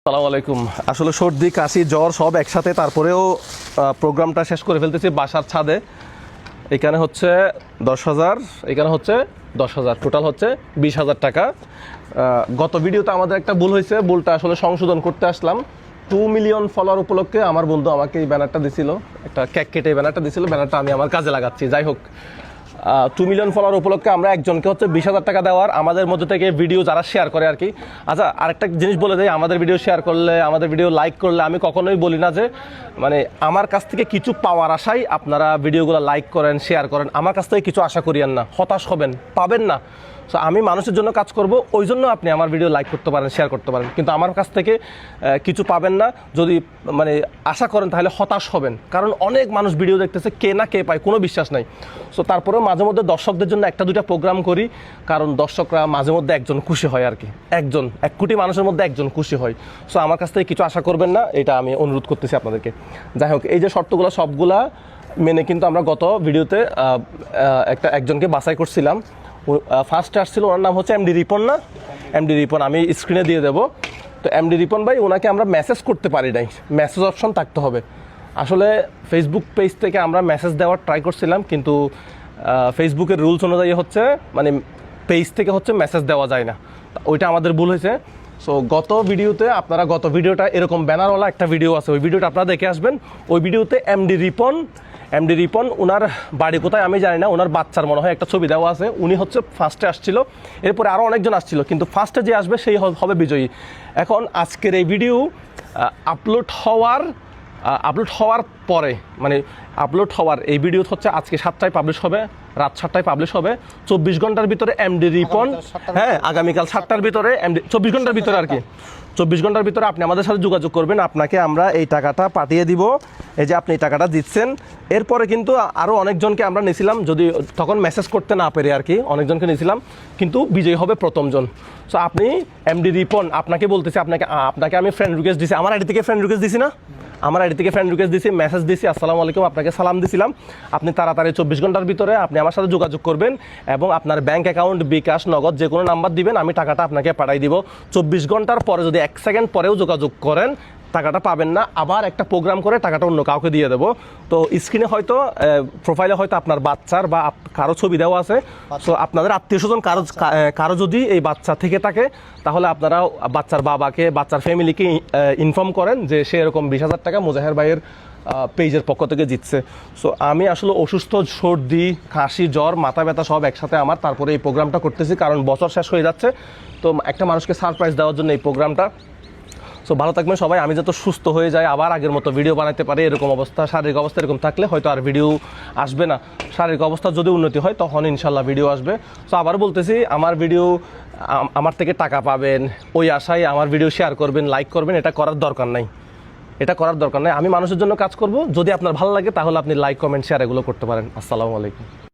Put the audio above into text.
আসসালামু আলাইকুম। আসলে সর্দি কাশি জ্বর সব একসাথে, তারপরেও প্রোগ্রামটা শেষ করে ফেলতেছি বাসার ছাদে। এখানে হচ্ছে 10,000, এখানে হচ্ছে 10,000, টোটাল হচ্ছে 20,000 টাকা। গত ভিডিওতে আমাদের একটা ভুল হয়েছে, ভুলটা আসলে সংশোধন করতে আসলাম। 2 মিলিয়ন ফলোয়ার উপলক্ষে আমার বন্ধু আমাকে এই ব্যানারটা দিছিল, একটা কেক কেটে ব্যানারটা দিছিল। ব্যানারটা আমি আমার কাজে লাগাচ্ছি। যাই হোক, 2 মিলিয়ন ফলোয়ার উপলক্ষে আমরা একজনকে হচ্ছে 20,000 টাকা দেওয়ার, আমাদের মধ্যে থেকে ভিডিও যারা শেয়ার করে আর কি। আচ্ছা, আরেকটা জিনিস বলে দেয়, আমাদের ভিডিও শেয়ার করলে, আমাদের ভিডিও লাইক করলে আমি কখনোই বলি না যে মানে আমার কাছ থেকে কিছু পাওয়ার আশায় আপনারা ভিডিওগুলো লাইক করেন, শেয়ার করেন। আমার কাছ থেকে কিছু আশা করিয়েন না, হতাশ হবেন, পাবেন না। সো আমি মানুষের জন্য কাজ করব, ওই জন্য আপনি আমার ভিডিও লাইক করতে পারেন, শেয়ার করতে পারেন, কিন্তু আমার কাছ থেকে কিছু পাবেন না। যদি মানে আশা করেন তাহলে হতাশ হবেন, কারণ অনেক মানুষ ভিডিও দেখতেছে, কে না কে পায় কোনো বিশ্বাস নাই। সো তারপরেও মাঝে মধ্যে দর্শকদের জন্য একটা দুইটা প্রোগ্রাম করি, কারণ দর্শকরা মাঝে মধ্যে একজন খুশি হয় আর কি। 1 কোটি মানুষের মধ্যে একজন খুশি হয়। সো আমার কাছ থেকে কিছু আশা করবেন না, এটা আমি অনুরোধ করতেছি আপনাদেরকে। যাই হোক, এই যে শর্তগুলো সবগুলা মেনে কিন্তু আমরা গত ভিডিওতে একজনকে বাছাই করছিলাম। ফার্স্টে আসছিল, ওনার নাম হচ্ছে এমডি রিপন। না, এমডি রিপন আমি স্ক্রিনে দিয়ে দেবো। তো এমডি রিপন ভাই, ওনাকে আমরা মেসেজ করতে পারি নাই, মেসেজ অপশন থাকতে হবে। আসলে ফেসবুক পেজ থেকে আমরা মেসেজ দেওয়ার ট্রাই করছিলাম, কিন্তু ফেসবুকের রুলস অনুযায়ী হচ্ছে মানে পেজ থেকে হচ্ছে মেসেজ দেওয়া যায় না, ওইটা আমাদের ভুল হয়েছে। সো গত ভিডিওটা এরকম ব্যানারওয়ালা একটা ভিডিও আছে, ওই ভিডিওটা আপনারা দেখে আসবেন। ওই ভিডিওতে এমডি রিপন ওনার বাড়ি কোথায় আমি জানি না, ওনার বাচ্চার মনে হয় একটা ছবি দেওয়া আছে। উনি হচ্ছে ফার্স্টে আসছিল, এরপরে আরও অনেকজন আসছিল, কিন্তু ফার্স্টে যে আসবে সেই হবে বিজয়ী। এখন আজকের এই ভিডিও আপলোড হওয়ার পরে, মানে আপলোড হওয়ার এই ভিডিও হচ্ছে আজকে 7টায় পাবলিশ হবে, রাত 7টায় পাবলিশ হবে। 24 ঘন্টার ভিতরে এমডি রিপন, হ্যাঁ আগামীকাল 7টার ভিতরে 24 ঘন্টার ভিতরে আর কি, 24 ঘন্টার ভিতরে আপনি আমাদের সাথে যোগাযোগ করবেন, আপনাকে আমরা এই টাকাটা পাঠিয়ে দিব। এই যে আপনি এই টাকাটা দিচ্ছেন। এরপরে কিন্তু আরও অনেকজনকে আমরা নিয়েছিলাম, যদি তখন মেসেজ করতে না পেরে আর কি, অনেকজনকে নিয়েছিলাম, কিন্তু বিজয়ী হবে প্রথমজন। সো আপনি এমডি রিপন, আপনাকে বলতেছি, আপনাকে আমি ফ্রেন্ড রিকোয়েস্ট দিছি, আমার আইডি থেকে ফ্রেন্ড রিকোয়েস্ট দিছি না, আমার আইডি থেকে ফ্রেন্ড রিকোয়েস্ট দিছি, মেসেজ দিছি, আসসালামু আলাইকুম, আপনাকে সালাম দিছিলাম। আপনি তাড়াতাড়ি 24 ঘন্টার ভিতরে আপনি আমার সাথে যোগাযোগ করবেন এবং আপনার ব্যাঙ্ক অ্যাকাউন্ট, বিকাশ, নগদ যে কোনো নাম্বার দিবেন, আমি টাকাটা আপনাকে পাঠাই দিব। 24 ঘন্টার পরে যদি 1 সেকেন্ড পরেও যোগাযোগ করেন, টাকাটা পাবেন না। আবার একটা প্রোগ্রাম করে টাকাটা অন্য কাউকে দিয়ে দেবো। তো স্ক্রিনে হয়তো প্রোফাইলে হয়তো আপনার বাচ্চার বা কারো ছবি দেওয়া আছে। সো আপনাদের আত্মীয় স্বজন কারো যদি এই বাচ্চা থেকে থাকে, তাহলে আপনারা বাচ্চার বাবাকে, বাচ্চার ফ্যামিলিকে ইনফর্ম করেন যে সে এরকম 20,000 টাকা মুজাহের ভাইয়ের পেজের পক্ষ থেকে জিতছে। সো আমি আসলে অসুস্থ, সর্দি, কাশি, জ্বর, মাথা ব্যথা সব একসাথে আমার, তারপরে এই প্রোগ্রামটা করতেছি, কারণ বছর শেষ হয়ে যাচ্ছে। তো একটা মানুষকে সারপ্রাইজ দেওয়ার জন্য এই প্রোগ্রামটা। সো ভালো থাকবেন সবাই। আমি যত সুস্থ হয়ে যাই, আবার আগের মতো ভিডিও বানাতে পারি, এরকম অবস্থা, শারীরিক অবস্থা এরকম থাকলে হয়তো আর ভিডিও আসবে না। শারীরিক অবস্থা যদি উন্নতি হয় তখন ইনশাল্লাহ ভিডিও আসবে। সো আবার বলতেছি, আমার ভিডিও, আমার থেকে টাকা পাবেন ওই আশায় আমার ভিডিও শেয়ার করবেন, লাইক করবেন, এটা করার দরকার নাই। আমি মানুষের জন্য কাজ করব। যদি আপনার ভালো লাগে তাহলে আপনি লাইক, কমেন্ট, শেয়ার এগুলো করতে পারেন। আসসালামু আলাইকুম।